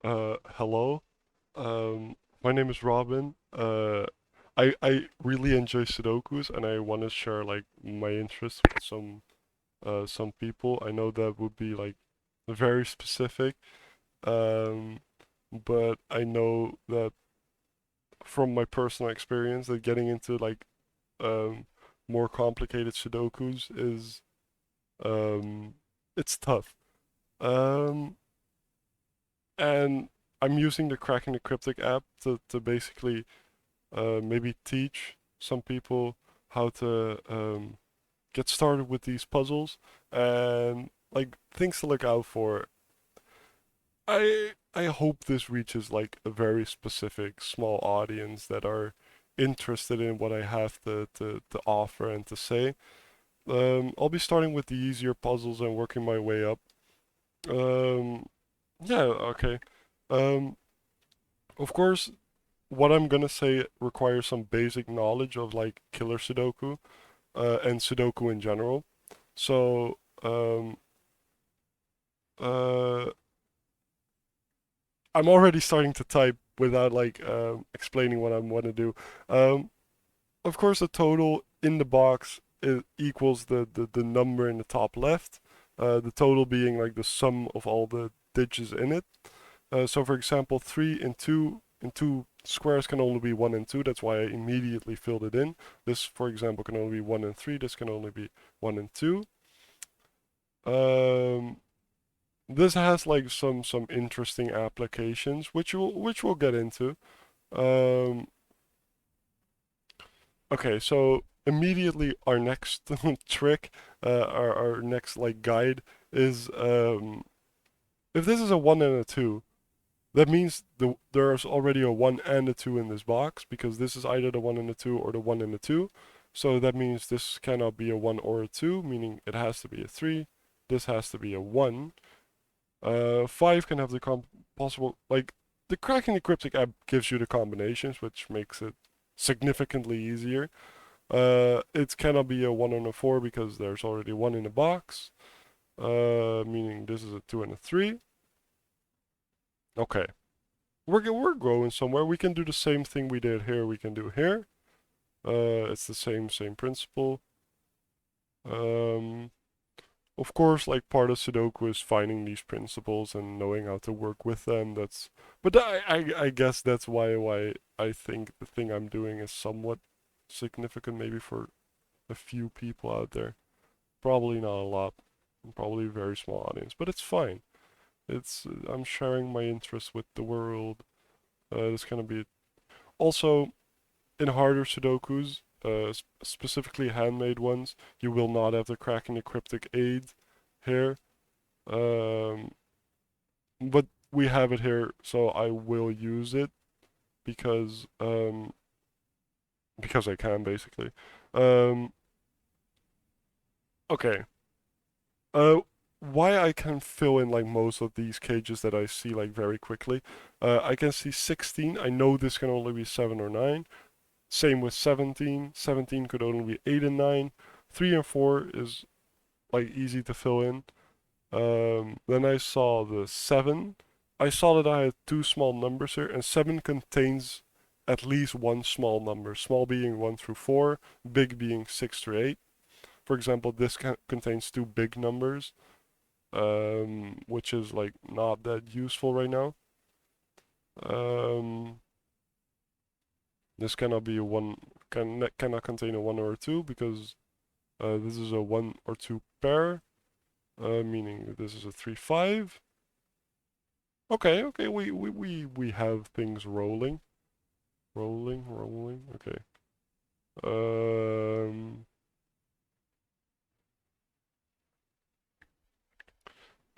Hello. My name is Robin. I really enjoy Sudokus, and I want to share like my interests with some people. I know that would be like very specific, um, but I know that from my personal experience that getting into like um more complicated Sudokus is um it's tough. Um, and I'm using the Cracking the Cryptic app to basically maybe teach some people how to get started with these puzzles and like things to look out for. I hope this reaches like a very specific small audience that are interested in what I have to offer and to say. I'll be starting with the easier puzzles and working my way up. Um, yeah, okay. Um, of course, what I'm gonna say requires some basic knowledge of like killer Sudoku and Sudoku in general. So uh, I'm already starting to type without like explaining what I want to do. Um, of course, the total in the box equals the number in the top left. The total being like the sum of all the digits in it. So for example, 3 and 2 and 2 squares can only be 1 and 2. That's why I immediately filled it in. This, for example, can only be 1 and 3. This can only be 1 and 2. Um, this has like some interesting applications, which we'll get into. Um, okay, so immediately our next trick, our next like guide is if this is a 1 and a 2. That means there's already a 1 and a 2 in this box because this is either the 1 and the 2 or the 1 and the 2. So that means this cannot be a 1 or a 2, meaning it has to be a 3. This has to be a 1. 5 can have the possible, like, the Cracking the Cryptic app gives you the combinations, which makes it significantly easier. It cannot be a 1 and a 4 because there's already 1 in the box, meaning this is a 2 and a 3. Okay. We're growing somewhere. We can do the same thing we did here. We can do here. It's the same principle. Um, of course, like part of Sudoku is finding these principles and knowing how to work with them. But I guess that's why I think the thing I'm doing is somewhat significant, maybe for a few people out there. Probably not a lot. Probably a very small audience, but it's fine. It's I'm sharing my interests with the world. It's gonna be also in harder Sudokus, specifically handmade ones, you will not have the Cracking the Cryptic aid here. Um, but we have it here, so I will use it because because I can basically. Um, okay. Uh, why I can fill in like most of these cages that I see like very quickly. I can see 16. I know this can only be 7 or 9. Same with 17. 17 could only be 8 and 9. 3 and 4 is like easy to fill in. Then I saw the 7. I saw that I had two small numbers here, and 7 contains at least one small number. Small being 1 through 4, big being 6 through 8. For example, this contains two big numbers, which is like not that useful right now. Um, this cannot be a 1, cannot contain a 1 or a 2 because this is a 1 or 2 pair, meaning that this is a 3, 5. Okay, we have things rolling. Rolling, okay. Um,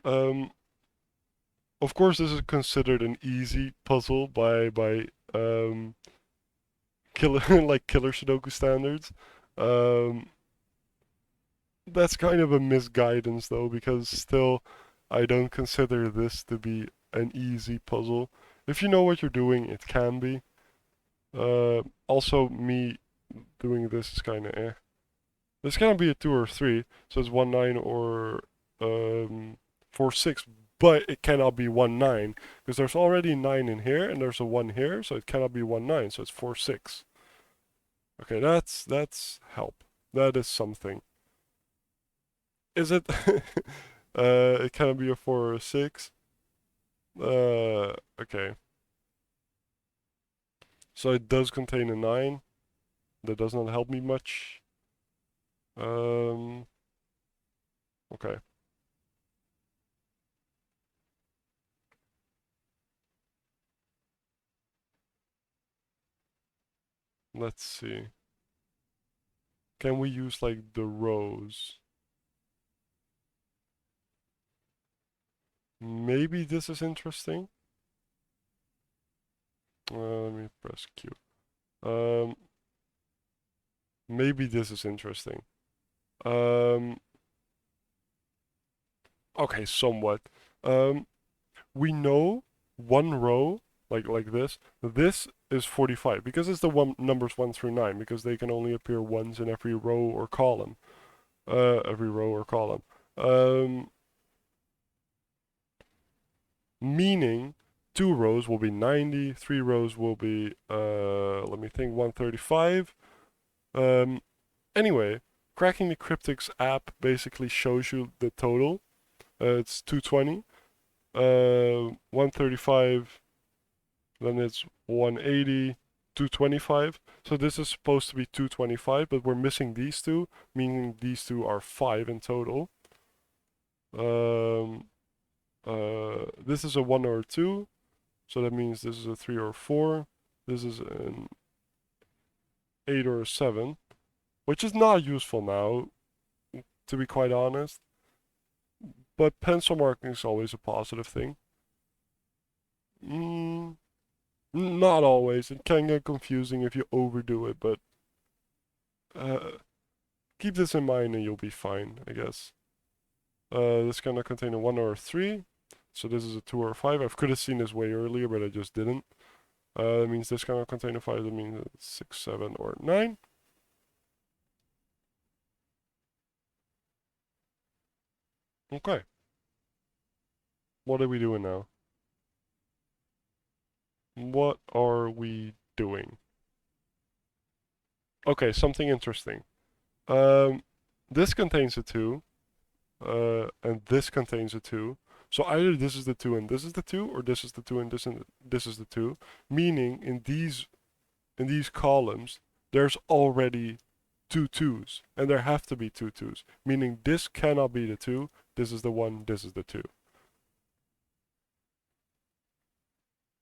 um, of course, this is considered an easy puzzle by killer like killer Sudoku standards. Um, that's kind of a misguidance though, because still, I don't consider this to be an easy puzzle. If you know what you're doing, it can be. Also, me doing this is kind of eh. This can be a 2 or 3, so it's 1, 9 or 4, 6. but it cannot be 1, 9, because there's already 9 in here, and there's a 1 here, so it cannot be 1, 9, so it's 4, 6. Okay, that's help. That is something. Is it? It cannot be a 4 or a 6. Okay. So it does contain a 9. That does not help me much. Um, okay. Let's see. Can we use like the rows? Maybe this is interesting. Let me press Q. Um, Maybe this is interesting. Um, okay, somewhat. Um, we know one row like this. This is 45 because it's the one numbers 1 through 9 because they can only appear once in every row or column. Every row or column. Um, Meaning 2 rows will be 90, 3 rows will be let me think, 135. Anyway, Cracking the Cryptic's app basically shows you the total. It's 220, 135, then it's 180, 225. So this is supposed to be 225, but we're missing these two, meaning these two are 5 in total. This is a 1 or a 2, so that means this is a 3 or a 4. This is an 8 or a 7, which is not useful now, to be quite honest. But pencil marking is always a positive thing. Mm, Not always. It can get confusing if you overdo it, but uh, keep this in mind and you'll be fine, I guess. This cannot contain a 1 or a 3. So this is a 2 or a 5. I could have seen this way earlier, but I just didn't. That means this cannot contain a 5. That means it's 6, 7, or 9. Okay. What are we doing now? What are we doing? Okay, something interesting. Um, this contains a 2, and this contains a 2. So either this is the 2 and this is the 2, or this is the 2 and this is the 2. Meaning in these columns, there's already two 2's, and there have to be two 2's. Meaning this cannot be the 2, this is the 1, this is the 2.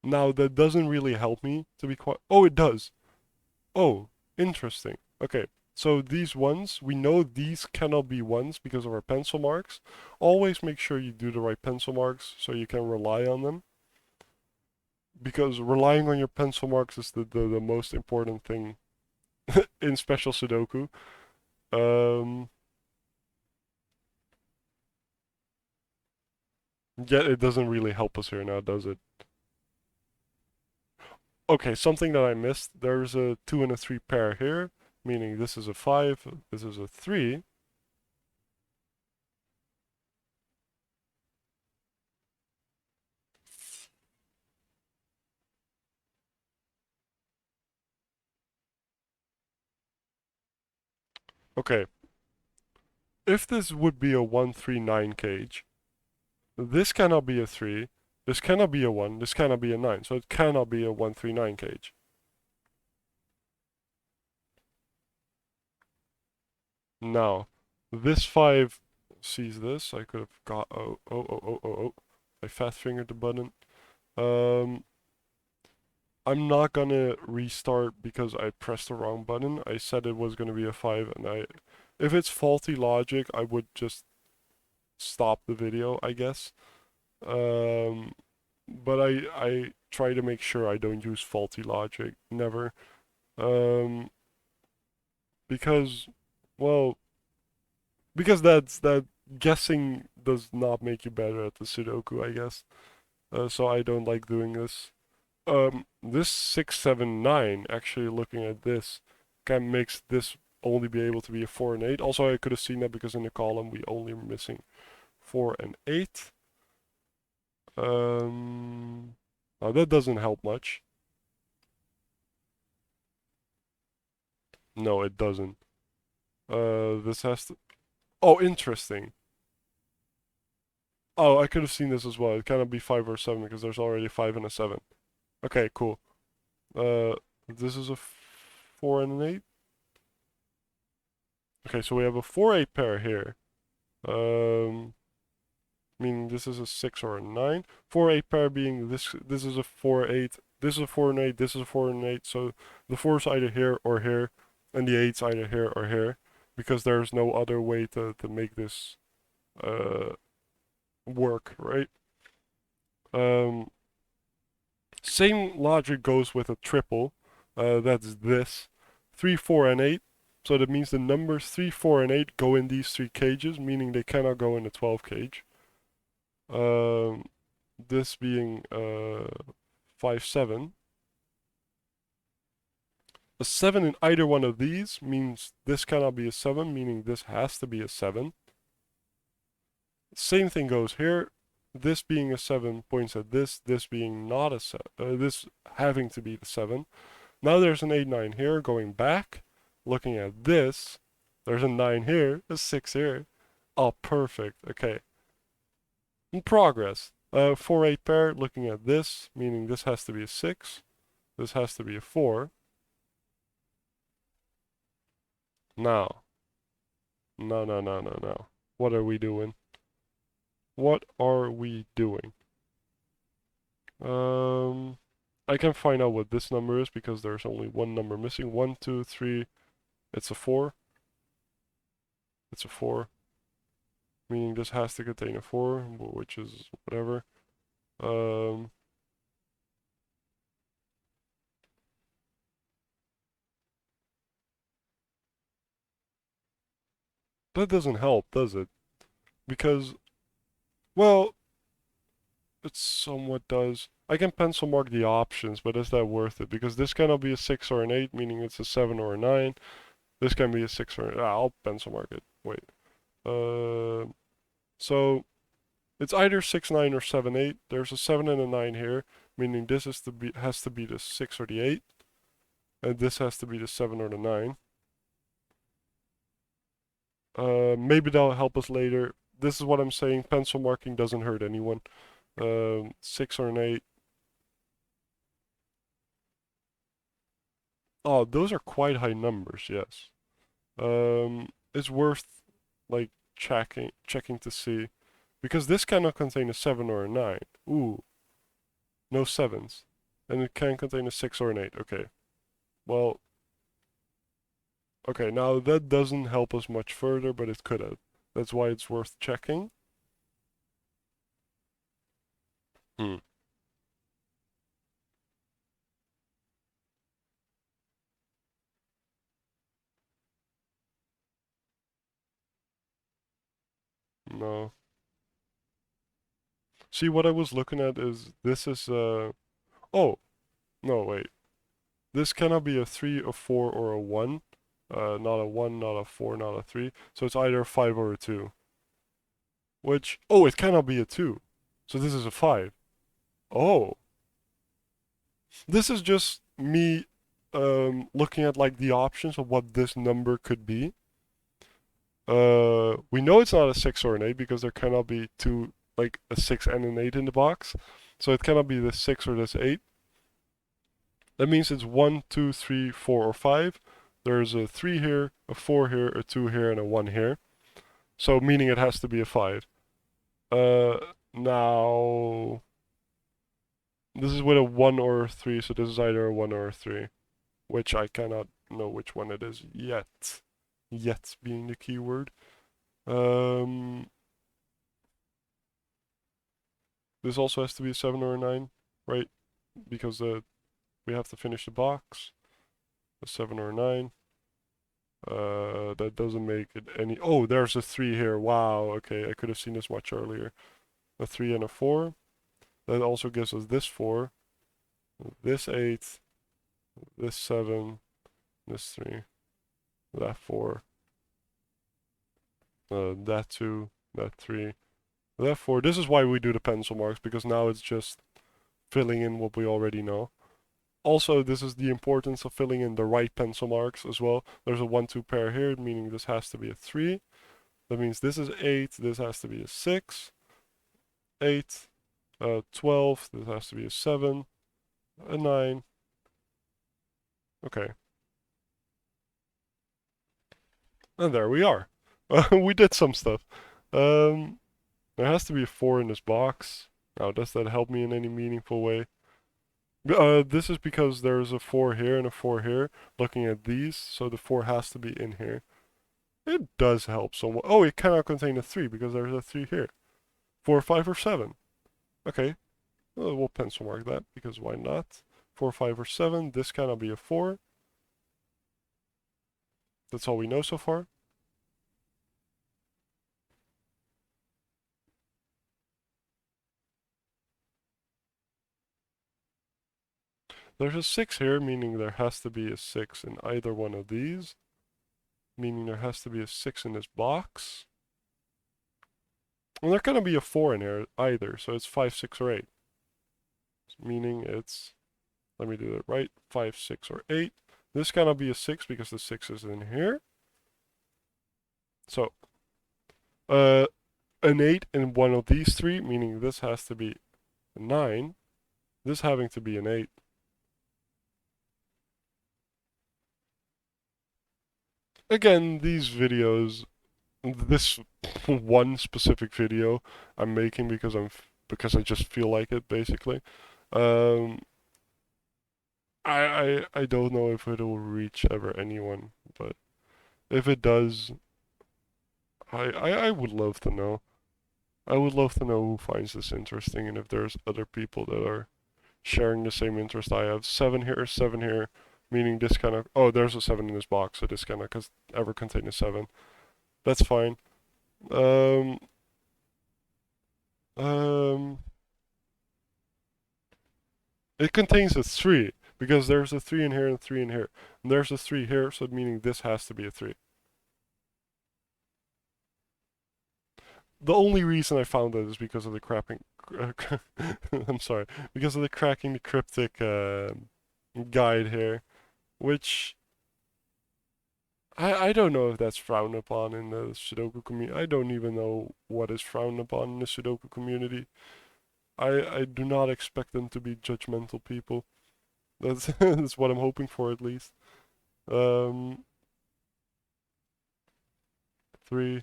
Now that doesn't really help me to be quite. Oh, it does. Oh, interesting. Okay, so these ones, we know these cannot be ones because of our pencil marks. Always make sure you do the right pencil marks so you can rely on them. Because relying on your pencil marks is the most important thing in special Sudoku. Um, Yet it doesn't really help us here now, does it? Okay, something that I missed. There's a 2 and a 3 pair here, meaning this is a 5, this is a 3. Okay, if this would be a 139 cage, this cannot be a 3, this cannot be a 1, this cannot be a 9, so it cannot be a 139 cage. Now, this 5 sees this, I could have got, oh, I fat fingered the button. Um, I'm not gonna restart because I pressed the wrong button. I said it was gonna be a 5, and if it's faulty logic, I would just stop the video, I guess. Um, but I try to make sure I don't use faulty logic, never. Um, because, well, because that guessing does not make you better at the Sudoku, I guess. So I don't like doing this. This 679, actually looking at this, kind of makes this only be able to be a 4 and 8. Also, I could have seen that because in the column we only are missing 4 and 8. Oh, that doesn't help much. No, it doesn't. This has to. Oh, interesting. Oh, I could have seen this as well. It cannot be 5 or 7 because there's already 5 and a 7. Okay, cool. Uh, this is a 4 and an 8. Okay, so we have a 4-8 pair here. Um, Meaning this is a 6 or a 9. 4-8 pair being this is a 4-8, this is a 4 and 8, this is a 4 and 8, so the 4 is either here or here, and the 8's either here or here, because there's no other way to make this uh, work, right? Um, Same logic goes with a triple, that's this. 3, 4, and 8. So that means the numbers 3, 4, and 8 go in these 3 cages, meaning they cannot go in the 12 cage. Um, this being 5, 7. A 7 in either one of these means this cannot be a 7, meaning this has to be a 7. Same thing goes here. This being a 7 points at this being not a 7, this having to be the 7. Now there's an 8, 9 here, going back, looking at this. There's a 9 here, a 6 here. Oh, perfect. Okay. In progress. 4, 8 pair, looking at this, meaning this has to be a 6. This has to be a 4. Now. No, no, no, no, no. What are we doing? What are we doing? I can find out what this number is because there's only one number missing. 1, 2, 3. It's a 4. It's a 4. Meaning this has to contain a 4, which is whatever. Um, that doesn't help, does it? Because, well, it somewhat does. I can pencil mark the options, but is that worth it? Because this cannot be a 6 or an 8, meaning it's a 7 or a 9. This can be a 6 or an... I'll pencil mark it. Wait. So it's either 6, 9 or 7, 8. There's a 7 and a 9 here, meaning this has to be the 6 or the 8. And this has to be the 7 or the 9. Maybe that'll help us later. This is what I'm saying. Pencil marking doesn't hurt anyone. 6 or an 8. Oh, those are quite high numbers, yes. It's worth like checking to see. Because this cannot contain a 7 or a 9. Ooh, no 7s. And it can contain a 6 or an 8. Okay. Well, okay, now that doesn't help us much further, but it could have. That's why it's worth checking. Hmm. No. See, what I was looking at is this is oh, no, wait. This cannot be a 3, a 4, or a 1. Not a 1, not a 4, not a 3. So it's either a 5 or a 2. Which, oh, it cannot be a 2. So this is a 5. Oh. This is just me looking at like the options of what this number could be. We know it's not a 6 or an 8 because there cannot be two, like a 6 and an 8 in the box. So it cannot be this 6 or this 8. That means it's 1, 2, 3, 4, or 5. There's a 3 here, a 4 here, a 2 here, and a 1 here. So meaning it has to be a 5. Now this is with a 1 or a 3, so this is either a 1 or a 3, which I cannot know which one it is yet. Yet being the key word. This also has to be a 7 or a 9, right? Because we have to finish the box. A 7 or a 9. That doesn't make it any... Oh, there's a 3 here. Wow, okay, I could have seen this much earlier. A 3 and a 4. That also gives us this 4. This 8. This 7. This 3. That 4. That 2. That 3. Therefore, this is why we do the pencil marks, because now it's just filling in what we already know. Also, this is the importance of filling in the right pencil marks as well. There's a 1-2 pair here, meaning this has to be a 3. That means this is 8, this has to be a 6, 8, 12, this has to be a 7, a 9. Okay. And there we are. We did some stuff. Um, there has to be a 4 in this box. Now, does that help me in any meaningful way? This is because there's a 4 here and a 4 here, looking at these, so the 4 has to be in here. It does help somewhat. Oh, it cannot contain a 3 because there's a 3 here. 4, 5, or 7. Okay, we'll pencil mark that because why not? 4, 5, or 7. This cannot be a 4. That's all we know so far. There's a 6 here, meaning there has to be a 6 in either one of these. Meaning there has to be a 6 in this box. And there cannot be a 4 in here either, so it's 5, 6, or 8. Meaning it's, let me do that right, 5, 6, or 8. This cannot be a 6 because the 6 is in here. So, an 8 in one of these three, meaning this has to be a 9. This having to be an 8. Again, these videos, this one specific video I'm making because because I just feel like it, basically. Um, I don't know if it will reach ever anyone, but if it does, I would love to know. I would love to know who finds this interesting and if there's other people that are sharing the same interest I have. 7 here, meaning this kind of, oh, there's a 7 in this box, so this kind of ever contain a 7. That's fine. Um, um, it contains a 3 because there's a 3 in here and a 3 in here. And there's a 3 here, so meaning this has to be a 3. The only reason I found that is because of the crapping. I'm sorry, because of the cracking the cryptic guide here, which I don't know if that's frowned upon in the Sudoku community. I don't even know what is frowned upon in the Sudoku community. I do not expect them to be judgmental people. That's that's what I'm hoping for at least. Um, 3.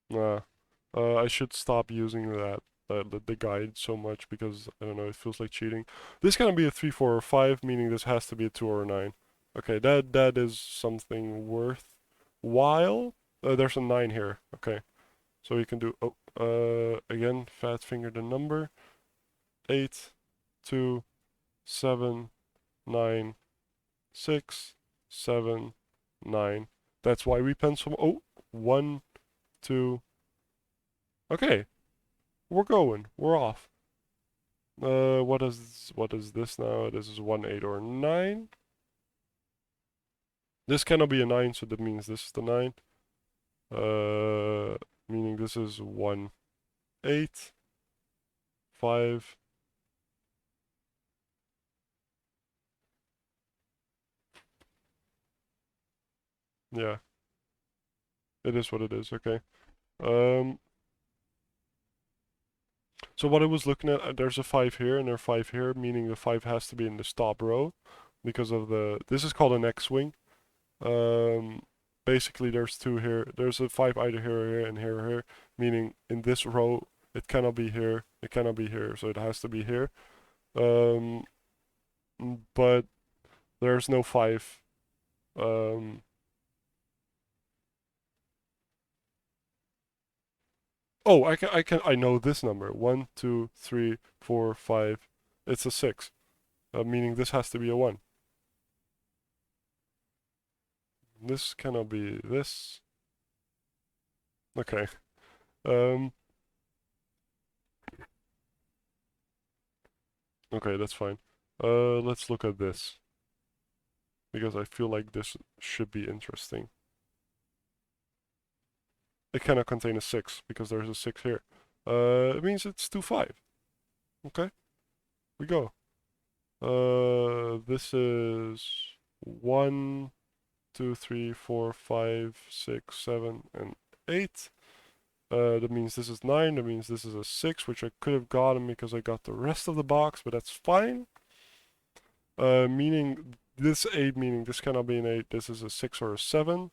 Nah. I should stop using the guide so much because I don't know, it feels like cheating. This can be a 3, 4, or 5, meaning this has to be a 2 or a 9. Okay, that is something worthwhile. There's a 9 here. Okay, so we can do again, fat finger the number. 8, 2, 7, 9, 6, 7, 9. That's why we pencil. Oh, 1, 2. Okay, we're going. We're off. What is this now? This is 1, 8, or 9. This cannot be a 9, so that means this is the 9. Meaning this is 1, 8, 5. Yeah, it is what it is. Okay. Um, so what I was looking at, there's a 5 here and there's a 5 here, meaning the 5 has to be in the stop row because of this is called an X-wing. Um, basically there's 2 here. There's a 5 either here or here and here or here, meaning in this row it cannot be here, it cannot be here, so it has to be here. Um, but there's no 5. Um, oh, I know this number. 1, 2, 3, 4, 5. It's a 6, meaning this has to be a 1. This cannot be this. Okay. Um, okay, that's fine. Let's look at this because I feel like this should be interesting. it cannot contain a 6 because there's a 6 here. It means it's 2, 5. Okay, we go. This is 1, 2, 3, 4, 5, 6, 7, and 8. That means this is 9. That means this is a 6, which I could have gotten because I got the rest of the box, but that's fine. Meaning this 8, meaning this cannot be an 8. This is a 6 or a 7.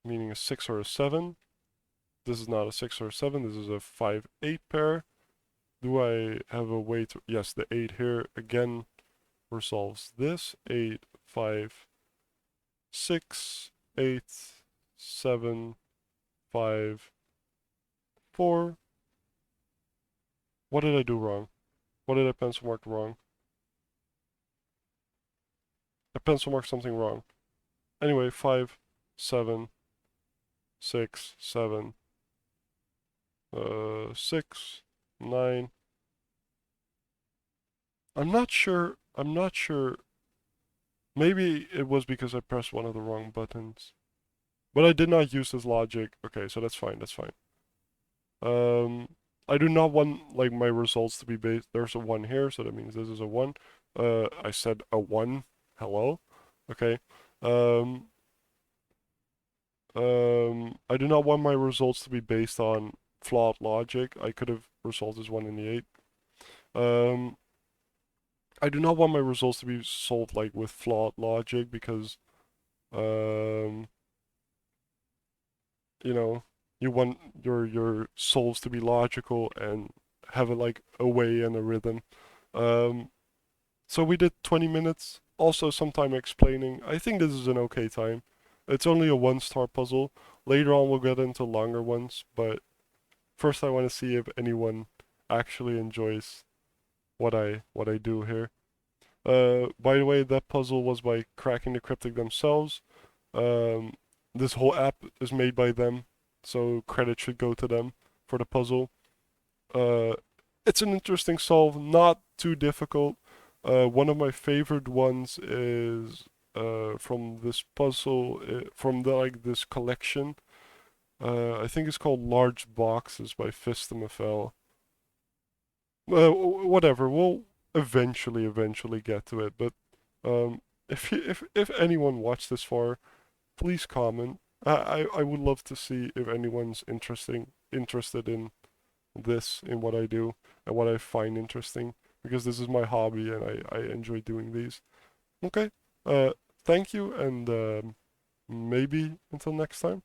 Meaning a 6 or a 7. This is not a 6 or a 7. This is a 5, 8 pair. Do I have a way to... Yes, the 8 here again resolves this. 8, 5, 6, 8, 7, 5, 4. What did I do wrong? What did I pencil mark wrong? I pencil marked something wrong. Anyway, 5, 7, 6, 7, 6, 9. I'm not sure. I'm not sure. Maybe it was because I pressed one of the wrong buttons. But I did not use this logic. Okay, so that's fine. That's fine. I do not want like my results to be based. There's a 1 here, so that means this is a 1. I said a 1. Hello. Okay. Um, I do not want my results to be based on flawed logic. I could have resolved this one in the 8. I do not want my results to be solved like with flawed logic because, um, you know, you want your solves to be logical and have a like a way and a rhythm. Um, so we did 20 minutes. Also some time explaining. I think this is an okay time. It's only a 1-star puzzle. Later on we'll get into longer ones, but first I want to see if anyone actually enjoys what I do here. By the way, that puzzle was by Cracking the Cryptic themselves. Um, this whole app is made by them, so credit should go to them for the puzzle. Uh, it's an interesting solve, not too difficult. One of my favorite ones is from this puzzle, from the like this collection. I think it's called Large Boxes by Fistamafel. Whatever, we'll eventually get to it. But if anyone watched this far, please comment. I would love to see if anyone's interested in this, in what I do and what I find interesting, because this is my hobby and I enjoy doing these. Okay, uh, thank you, and maybe until next time.